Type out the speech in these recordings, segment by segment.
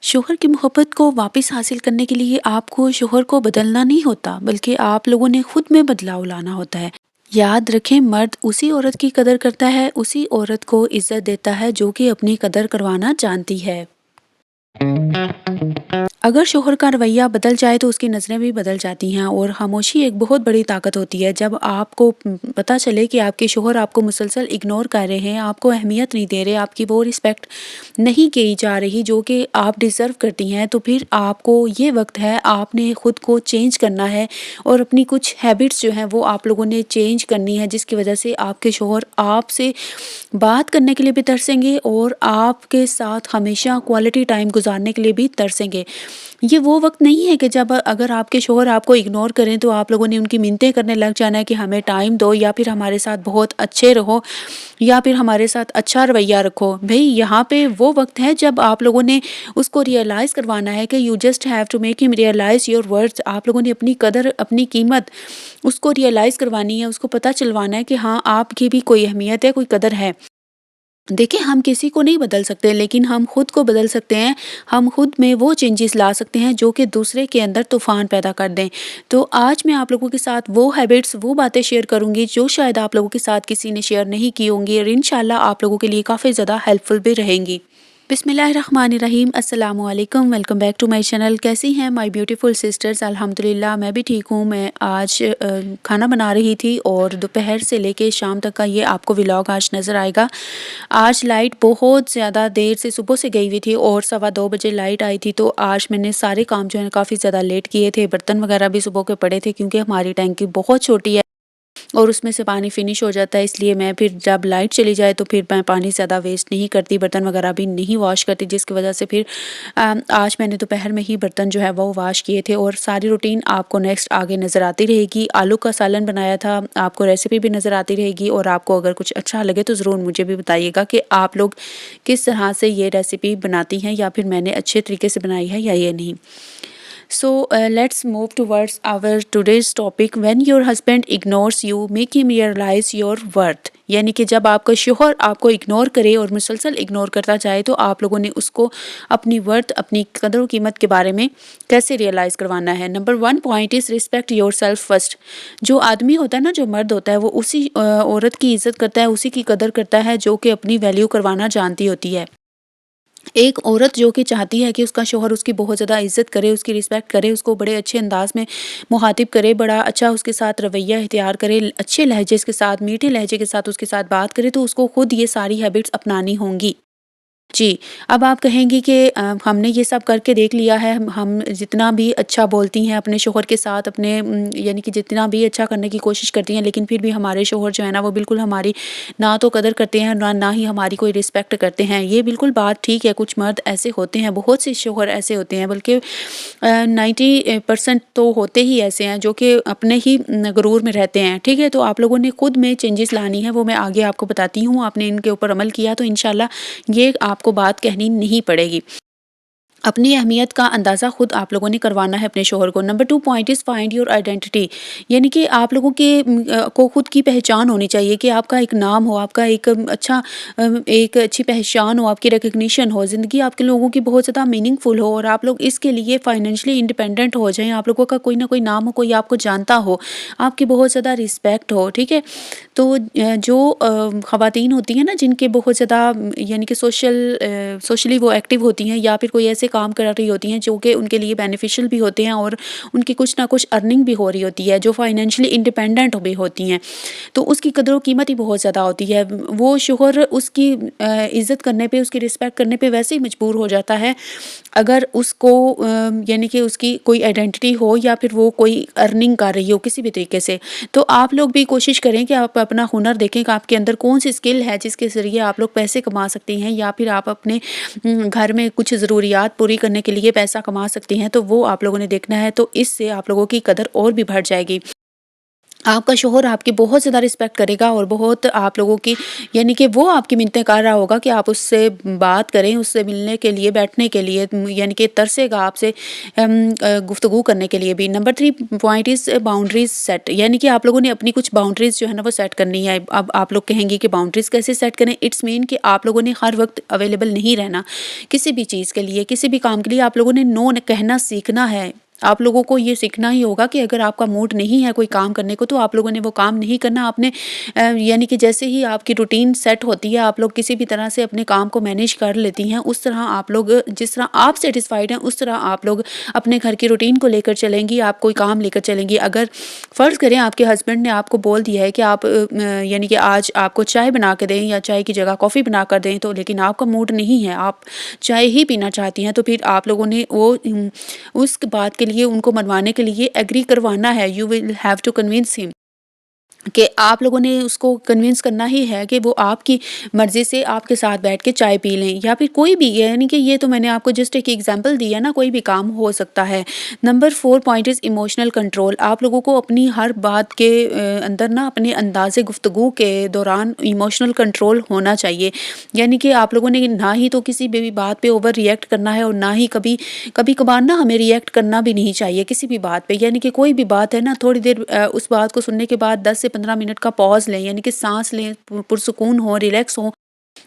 शोहर की मोहब्बत को वापस हासिल करने के लिए आपको शोहर को बदलना नहीं होता, बल्कि आप लोगों ने खुद में बदलाव लाना होता है। याद रखें, मर्द उसी औरत की कदर करता है, उसी औरत को इज्जत देता है जो कि अपनी कदर करवाना जानती है। अगर शोहर का रवैया बदल जाए तो उसकी नज़रें भी बदल जाती हैं, और खामोशी एक बहुत बड़ी ताकत होती है। जब आपको पता चले कि आपके शोहर आपको मुसलसल इग्नोर कर रहे हैं, आपको अहमियत नहीं दे रहे, आपकी वो रिस्पेक्ट नहीं की जा रही जो कि आप डिज़र्व करती हैं, तो फिर आपको ये वक्त है, आपने ख़ुद को चेंज करना है और अपनी कुछ हैबिट्स जो हैं वो आप लोगों ने चेंज करनी है, जिसकी वजह से आपके शोहर आपसे बात करने के लिए भी तरसेंगे और आपके साथ हमेशा क्वालिटी टाइम गुजारने के लिए भी तरसेंगे। ये वो वक्त नहीं है कि जब अगर आपके शोहर आपको इग्नोर करें तो आप लोगों ने उनकी मिन्नतें करने लग जाना है कि हमें टाइम दो, या फिर हमारे साथ बहुत अच्छे रहो, या फिर हमारे साथ अच्छा रवैया रखो। भई यहाँ पे वो वक्त है जब आप लोगों ने उसको रियलाइज़ करवाना है कि you just have to make him realise your words. आप लोगों ने अपनी कदर, अपनी कीमत उसको रियलाइज़ करवानी है, उसको पता चलवाना है कि हाँ, आपकी भी कोई अहमियत है, कोई कदर है। देखिए, हम किसी को नहीं बदल सकते, लेकिन हम खुद को बदल सकते हैं। हम खुद में वो चेंजेस ला सकते हैं जो कि दूसरे के अंदर तूफ़ान पैदा कर दें। तो आज मैं आप लोगों के साथ वो हैबिट्स, वो बातें शेयर करूँगी जो शायद आप लोगों के साथ किसी ने शेयर नहीं की होंगी, और इंशाल्लाह आप लोगों के लिए काफ़ी ज़्यादा हेल्पफुल भी रहेंगी। बिस्मिल्लाहिर्रहमानिर्रहीम, अस्सलामु अलैकुम, welcome back to my channel. कैसी हैं माय ब्यूटीफुल सिस्टर्स? अल्हम्दुलिल्लाह मैं भी ठीक हूँ। मैं आज खाना बना रही थी और दोपहर से लेके शाम तक का ये आपको व्लॉग आज नज़र आएगा। आज लाइट बहुत ज़्यादा देर से सुबह से गई हुई थी और 2:15 बजे लाइट आई थी, तो आज मैंने सारे काम जो है काफ़ी ज़्यादा लेट किए थे। बर्तन वगैरह भी सुबह के पड़े थे क्योंकि हमारी टैंकी बहुत छोटी है और उसमें से पानी फिनिश हो जाता है, इसलिए मैं फिर जब लाइट चली जाए तो फिर मैं पानी ज़्यादा वेस्ट नहीं करती, बर्तन वगैरह भी नहीं वॉश करती, जिसकी वजह से फिर आज मैंने दोपहर में ही बर्तन जो है वो वॉश किए थे। और सारी रूटीन आपको नेक्स्ट आगे नज़र आती रहेगी। आलू का सालन बनाया था, आपको रेसिपी भी नज़र आती रहेगी, और आपको अगर कुछ अच्छा लगे तो ज़रूर मुझे भी बताइएगा कि आप लोग किस तरह से ये रेसिपी बनाती हैं, या फिर मैंने अच्छे तरीके से बनाई है या ये नहीं। So let's move towards our today's topic. When your husband ignores you, make him realize your worth. यानी कि जब आपका शोहर आपको इग्नोर करे और मुसलसल इग्नोर करता जाए, तो आप लोगों ने उसको अपनी वर्थ, अपनी कदर व कीमत के बारे में कैसे रियलाइज़ करवाना है। Number 1 point is respect your self first. जो आदमी होता है ना, जो मर्द होता है, वो उसी औरत की इज़्ज़त करता है, उसी की कदर करता है जो कि अपनी वैल्यू करवाना जानती होती है। एक औरत जो कि चाहती है कि उसका शोहर उसकी बहुत ज़्यादा इज़्ज़त करे, उसकी रिस्पेक्ट करे, उसको बड़े अच्छे अंदाज़ में मुखातिब करे, बड़ा अच्छा उसके साथ रवैया इख्तियार करे, अच्छे लहजे के साथ, मीठे लहजे के साथ उसके साथ बात करे, तो उसको खुद ये सारी हैबिट्स अपनानी होंगी। जी, अब आप कहेंगी कि हमने ये सब करके देख लिया है, हम जितना भी अच्छा बोलती हैं अपने शोहर के साथ, अपने यानी कि जितना भी अच्छा करने की कोशिश करती हैं, लेकिन फिर भी हमारे शोहर जो है ना, वो बिल्कुल हमारी ना तो कदर करते हैं, ना ही हमारी कोई रिस्पेक्ट करते हैं। ये बिल्कुल बात ठीक है, कुछ मर्द ऐसे होते हैं, बहुत से शोहर ऐसे होते हैं, बल्कि 90% तो होते ही ऐसे हैं जो कि अपने ही गुरूर में रहते हैं। ठीक है, तो आप लोगों ने खुद में चेंजेस लानी है, वो मैं आगे आपको बताती हूँ। आपने इनके ऊपर अमल किया तो इंशाल्लाह ये आपको बात कहनी नहीं पड़ेगी। अपनी अहमियत का अंदाज़ा खुद आप लोगों ने करवाना है अपने शोहर को। Number 2 point is find your identity. यानी कि आप लोगों के को खुद की पहचान होनी चाहिए, कि आपका एक नाम हो, आपका एक अच्छा एक अच्छी पहचान हो, आपकी रिकग्निशन हो, ज़िंदगी आपके लोगों की बहुत ज़्यादा मीनिंगफुल हो, और आप लोग इसके लिए फाइनेंशियली इंडिपेंडेंट हो जाएँ। आप लोगों का कोई ना कोई नाम हो, कोई आपको जानता हो, आपकी बहुत ज़्यादा रिस्पेक्ट हो। ठीक है, तो जो ख़वातीन होती हैं ना, जिनके बहुत ज़्यादा यानी कि सोशली वो एक्टिव होती हैं, या फिर कोई ऐसे काम कर रही होती हैं जो कि उनके लिए बेनिफिशियल भी होते हैं, और उनकी कुछ ना कुछ अर्निंग भी हो रही होती है, जो फाइनेंशियली इंडिपेंडेंट भी होती हैं, तो उसकी कदर कीमत ही बहुत ज़्यादा होती है। वो शोहर उसकी इज़्ज़त करने पे, उसकी रिस्पेक्ट करने पे वैसे ही मजबूर हो जाता है, अगर उसको यानी कि उसकी कोई आइडेंटिटी हो, या फिर वो कोई अर्निंग कर रही हो किसी भी तरीके से। तो आप लोग भी कोशिश करें कि आप अपना हुनर देखें कि आपके अंदर कौन सी स्किल है जिसके ज़रिए आप लोग पैसे कमा सकती हैं, या फिर आप अपने घर में कुछ ज़रूरियात पूरी करने के लिए पैसा कमा सकती हैं, तो वो आप लोगों ने देखना है। तो इससे आप लोगों की कदर और भी बढ़ जाएगी। आपका शौहर आपकी बहुत ज़्यादा रिस्पेक्ट करेगा और बहुत आप लोगों की, यानी कि वो आपकी मिन्नतें कर रहा होगा कि आप उससे बात करें, उससे मिलने के लिए, बैठने के लिए, यानी कि तरसेगा आपसे गुफ्तगू करने के लिए भी। Number 3 point is boundaries set, यानी कि आप लोगों ने अपनी कुछ बाउंड्रीज़ जो है ना वो सेट करनी है। अब आप लोग कहेंगे कि बाउंड्रीज़ कैसे सेट करें? इट्स मीन कि आप लोगों ने हर वक़्त अवेलेबल नहीं रहना। किसी भी चीज़ के लिए, किसी भी काम के लिए आप लोगों ने नो कहना सीखना है। आप लोगों को ये सीखना ही होगा कि अगर आपका मूड नहीं है कोई काम करने को, तो आप लोगों ने वो काम नहीं करना। आपने यानी कि जैसे ही आपकी रूटीन सेट होती है, आप लोग किसी भी तरह से अपने काम को मैनेज कर लेती हैं, उस तरह आप लोग, जिस तरह आप सैटिस्फाइड हैं उस तरह आप लोग अपने घर की रूटीन को लेकर चलेंगी, आप कोई काम लेकर चलेंगी। अगर फ़र्ज़ करें आपके हस्बैंड ने आपको बोल दिया है कि आप यानी कि आज आपको चाय बना के दें या चाय की जगह कॉफ़ी बना कर दें, तो लेकिन आपका मूड नहीं है, आप चाय ही पीना चाहती हैं, तो फिर आप लोगों ने वो उस बात के लिए उनको मनवाने के लिए एग्री करवाना है। You will have to convince him कि आप लोगों ने उसको कन्विंस करना ही है कि वो आपकी मर्ज़ी से आपके साथ बैठ के चाय पी लें, या फिर कोई भी, यानी कि ये तो मैंने आपको जस्ट एक एग्जांपल दी है ना, कोई भी काम हो सकता है। Number 4 point is emotional control. आप लोगों को अपनी हर बात के अंदर ना अपने अंदाज़े गुफ्तगू के दौरान इमोशनल कंट्रोल होना चाहिए। यानी कि आप लोगों ने ना ही तो किसी भी बात पे ओवर रिएक्ट करना है, और ना ही कभी कभार ना हमें रिएक्ट करना भी नहीं चाहिए किसी भी बात पे। यानी कि कोई भी बात है ना, थोड़ी देर उस बात को सुनने के बाद 10 से 15 मिनट का पॉज़ लें, यानी कि साँस लें, पुरसुकून हो, रिलैक्स हों,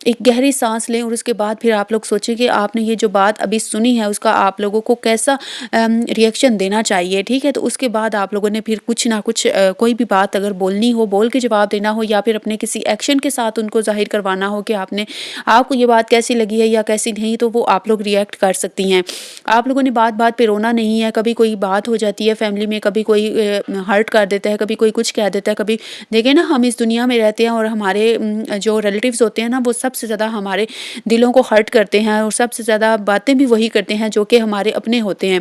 एक गहरी सांस लें, और उसके बाद फिर आप लोग सोचें कि आपने ये जो बात अभी सुनी है उसका आप लोगों को कैसा रिएक्शन देना चाहिए, ठीक है? तो उसके बाद आप लोगों ने फिर कुछ ना कुछ कोई भी बात अगर बोलनी हो, बोल के जवाब देना हो, या फिर अपने किसी एक्शन के साथ उनको ज़ाहिर करवाना हो कि आपको ये बात कैसी लगी है या कैसी नहीं, तो वो आप लोग रिएक्ट कर सकती हैं। आप लोगों ने बात-बात पे रोना नहीं है। कभी कोई बात हो जाती है फैमिली में, कभी कोई हर्ट कर देता है, कभी कोई कुछ कह देता है, कभी देखिए ना, हम इस दुनिया में रहते हैं और हमारे जो रिलेटिव्स होते हैं ना, वो सबसे ज़्यादा हमारे दिलों को हर्ट करते हैं, और सबसे ज़्यादा बातें भी वही करते हैं जो कि हमारे अपने होते हैं।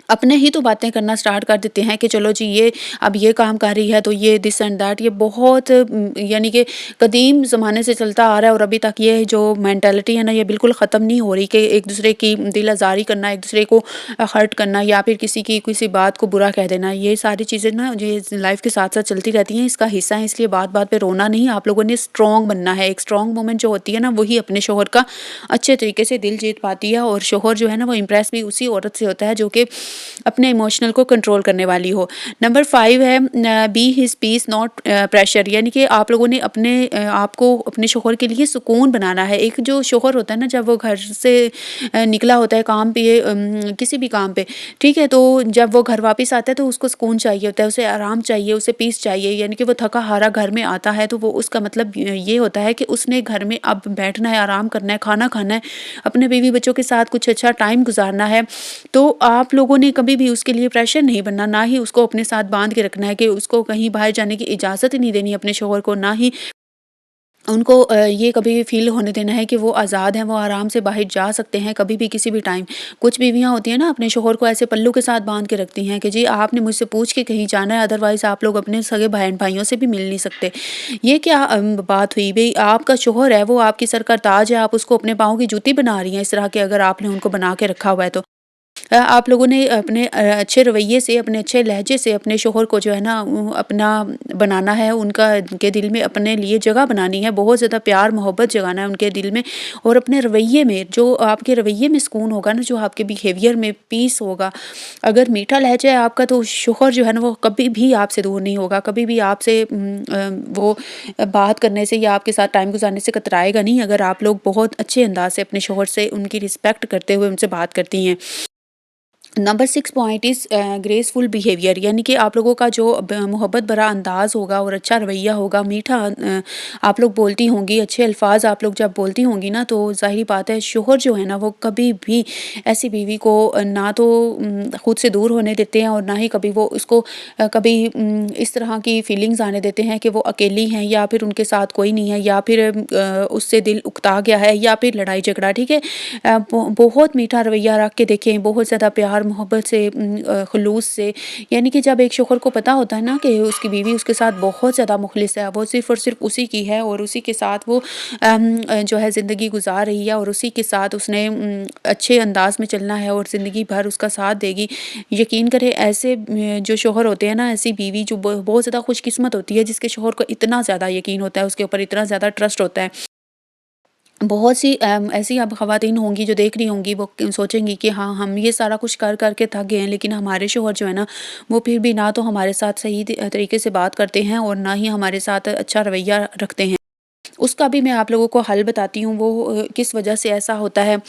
अपने ही तो बातें करना स्टार्ट कर देते हैं कि चलो जी, ये अब ये काम कर रही है तो ये दिस एंड दैट, ये बहुत यानी कि कदीम ज़माने से चलता आ रहा है, और अभी तक ये जो मेंटालिटी है ना, ये बिल्कुल ख़त्म नहीं हो रही कि एक दूसरे की दिल आज़ारी करना, एक दूसरे को हर्ट करना, या फिर किसी की किसी बात को बुरा कह देना। ये सारी चीज़ें ना ये लाइफ के साथ साथ चलती रहती हैं, इसका हिस्सा है। इसलिए बात बात पे रोना नहीं, आप लोगों ने स्ट्रॉन्ग बनना है। एक स्ट्रॉन्ग वुमन जो होती है ना, वही अपने शोहर का अच्छे तरीके से दिल जीत पाती है, और शोहर जो है ना वो इम्प्रेस भी उसी औरत से होता है जो कि अपने इमोशनल को कंट्रोल करने वाली हो। नंबर 5 है be his peace not pressure, यानी कि आप लोगों ने अपने आपको अपने शोहर के लिए सुकून बनाना है। एक जो शोहर होता है ना, जब वो घर से निकला होता है काम पे, किसी भी काम पे, ठीक है, तो जब वो घर वापस आता है तो उसको सुकून चाहिए होता है, उसे आराम चाहिए, उसे पीस चाहिए, यानी कि वो थका हारा घर में आता है, तो वो उसका मतलब ये होता है कि उसने घर में अब बैठना है, आराम करना है, खाना खाना है, अपने बीवी बच्चों के साथ कुछ अच्छा टाइम गुजारना है। तो आप लोगों ने कभी भी उसके लिए प्रेशर नहीं बनना, ना ही उसको अपने साथ बांध के रखना है कि उसको कहीं बाहर जाने की इजाज़त ही नहीं देनी अपने शोहर को, ना ही उनको ये कभी फ़ील होने देना है कि वो आज़ाद हैं, वो आराम से बाहर जा सकते हैं कभी भी किसी भी टाइम। कुछ बीवियाँ होती हैं ना, अपने शोहर को ऐसे पल्लू के साथ बांध के रखती हैं कि जी आपने मुझसे पूछ के कहीं जाना है, अदरवाइज़ आप लोग अपने सगे बहन-भाइयों से भी मिल नहीं सकते। ये क्या बात हुई भई? आपका शोहर है, वो आपकी सर का ताज है, आप उसको अपने पाँव की जूती बना रही हैं इस तरह के, अगर आपने उनको बना के रखा हुआ है तो। आप लोगों ने अपने अच्छे रवैये से, अपने अच्छे लहजे से अपने शोहर को जो है ना अपना बनाना है, उनका के दिल में अपने लिए जगह बनानी है, बहुत ज़्यादा प्यार मोहब्बत जगाना है उनके दिल में, और अपने रवैये में, जो आपके रवैये में सुकून होगा ना, जो आपके बिहेवियर में पीस होगा, अगर मीठा लहजा है आपका, तो शोहर जो है ना वो कभी भी आपसे दूर नहीं होगा, कभी भी आपसे वो बात करने से या आपके साथ टाइम गुजारने से कतराएगा नहीं, अगर आप लोग बहुत अच्छे अंदाज से अपने शोहर से उनकी रिस्पेक्ट करते हुए उनसे बात करती हैं। Number 6 point is graceful behaviour, यानी कि आप लोगों का जो मोहब्बत भरा अंदाज होगा और अच्छा रवैया होगा, मीठा आप लोग बोलती होंगी, अच्छे अल्फाज आप लोग जब बोलती होंगी ना, तो ज़ाहिर बात है शोहर जो है ना वो कभी भी ऐसी बीवी को ना तो खुद से दूर होने देते हैं, और ना ही कभी वो उसको कभी इस तरह की फीलिंग्स आने देते हैं कि वो अकेली हैं, या फिर उनके साथ कोई नहीं है, या फिर उससे दिल उकता गया है, या फिर लड़ाई झगड़ा, ठीक है। बहुत मीठा रवैया रख के देखें, बहुत ज़्यादा प्यार मोहब्बत से खुलूस से, यानी कि जब एक शौहर को पता होता है ना कि उसकी बीवी उसके साथ बहुत ज़्यादा मुखलिस है, वो सिर्फ़ और सिर्फ़ उसी की है और उसी के साथ वो जो है ज़िंदगी गुज़ार रही है और उसी के साथ उसने अच्छे अंदाज़ में चलना है और ज़िंदगी भर उसका साथ देगी। यकीन करें ऐसे जो शौहर होते हैं ना, ऐसी बीवी जो बहुत ज़्यादा खुशकिस्मत होती है जिसके शौहर को इतना ज़्यादा यकीन होता है, उसके ऊपर इतना ज़्यादा ट्रस्ट होता है। बहुत सी ऐसी अब ख़वातीन होंगी जो देख रही होंगी, वो सोचेंगी कि हाँ, हम ये सारा कुछ कर कर के थक गए हैं, लेकिन हमारे शौहर जो है ना, वो फिर भी ना तो हमारे साथ सही तरीके से बात करते हैं और ना ही हमारे साथ अच्छा रवैया रखते हैं। उसका भी मैं आप लोगों को हल बताती हूँ, वो किस वजह से ऐसा होता है।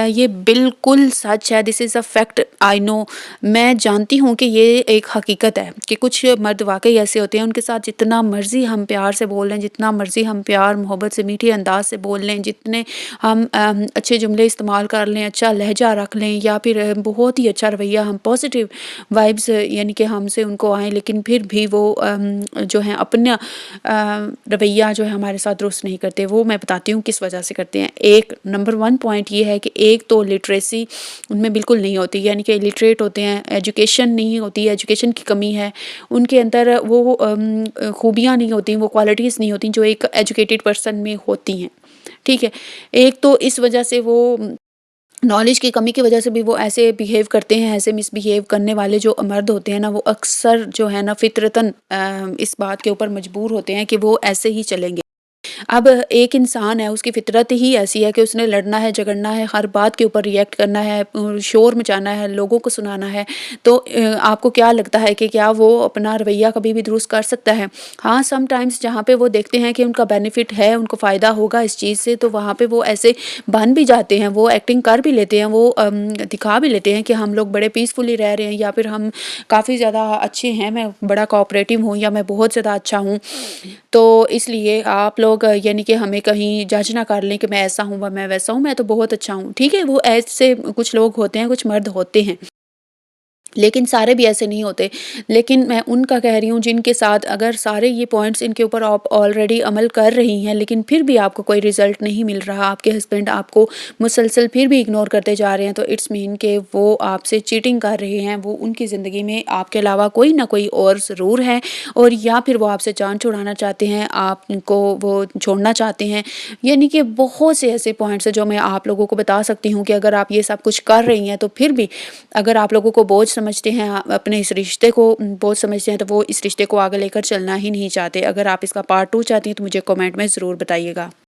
ये बिल्कुल सच है, this is a fact, I know. मैं जानती हूँ कि ये एक हकीकत है कि कुछ मर्द वाक़ई ऐसे होते हैं, उनके साथ जितना मर्ज़ी हम प्यार से बोल लें, जितना मर्ज़ी हम प्यार मोहब्बत से मीठे अंदाज़ से बोल लें, जितने हम अच्छे जुमले इस्तेमाल कर लें, अच्छा लहज़ा रख लें या फिर बहुत ही अच्छा रवैया, हम पॉज़िटिव वाइब्स यानी कि हमसे उनको आएँ, लेकिन फिर भी वो जो है अपना रवैया जो है हमारे साथ दुरुस्त नहीं करते। वो मैं बताती हूँ किस वजह से करते हैं। एक नंबर 1 पॉइंट ये है कि एक तो लिटरेसी उनमें बिल्कुल नहीं होती, यानी कि इलिटरेट होते हैं, एजुकेशन नहीं होती, एजुकेशन की कमी है। उनके अंदर वो खूबियाँ नहीं होती, वो क्वालिटीज़ नहीं होती जो एक एजुकेटेड पर्सन में होती हैं। ठीक है? एक तो इस वजह से वो नॉलेज की कमी की वजह से भी वो ऐसे बिहेव करते हैं, ऐसे मिसबिहेव करने वाले जो मर्द होते हैं ना, वो अक्सर जो है ना फ़ितरतन इस बात के ऊपर मजबूर होते हैं कि वो ऐसे ही चलेंगे। अब एक इंसान है, उसकी फ़ितरत ही ऐसी है कि उसने लड़ना है, झगड़ना है, हर बात के ऊपर रिएक्ट करना है, शोर मचाना है, लोगों को सुनाना है। तो आपको क्या लगता है कि क्या वो अपना रवैया कभी भी दुरुस्त कर सकता है? हाँ, समटाइम्स जहाँ पे वो देखते हैं कि उनका बेनिफिट है, उनको फ़ायदा होगा इस चीज़ से, तो वहाँ पे वो ऐसे बन भी जाते हैं, वो एक्टिंग कर भी लेते हैं, वो दिखा भी लेते हैं कि हम लोग बड़े पीसफुली रह रहे हैं या फिर हम काफ़ी ज़्यादा अच्छे हैं, मैं बड़ा कोऑपरेटिव हूँ या मैं बहुत ज़्यादा अच्छा हूँ। तो इसलिए आप लोग यानी कि हमें कहीं जज ना कर लें कि मैं ऐसा हूँ व मैं वैसा हूँ, मैं तो बहुत अच्छा हूँ, ठीक है? वो ऐसे कुछ लोग होते हैं, कुछ मर्द होते हैं। लेकिन सारे भी ऐसे नहीं होते। लेकिन मैं उनका कह रही हूँ जिनके साथ अगर सारे ये पॉइंट्स इनके ऊपर आप ऑलरेडी अमल कर रही हैं, लेकिन फिर भी आपको कोई रिज़ल्ट नहीं मिल रहा, आपके हस्बैंड आपको मुसलसल फिर भी इग्नोर करते जा रहे हैं, तो इट्स मीन कि वो आपसे चीटिंग कर रहे हैं, वो उनकी ज़िंदगी में आपके अलावा कोई ना कोई और ज़रूर है, और या फिर वो आपसे जान छुड़ाना चाहते हैं, आपको वो छोड़ना चाहते हैं। यानी कि बहुत से ऐसे पॉइंट्स हैं जो मैं आप लोगों को बता सकती हूँ कि अगर आप ये सब कुछ कर रही हैं, तो फिर भी अगर आप लोगों को बोझ समझते हैं, अपने इस रिश्ते को बोझ समझते हैं, तो वो इस रिश्ते को आगे लेकर चलना ही नहीं चाहते। अगर आप इसका पार्ट 2 चाहती हैं तो मुझे कमेंट में ज़रूर बताइएगा।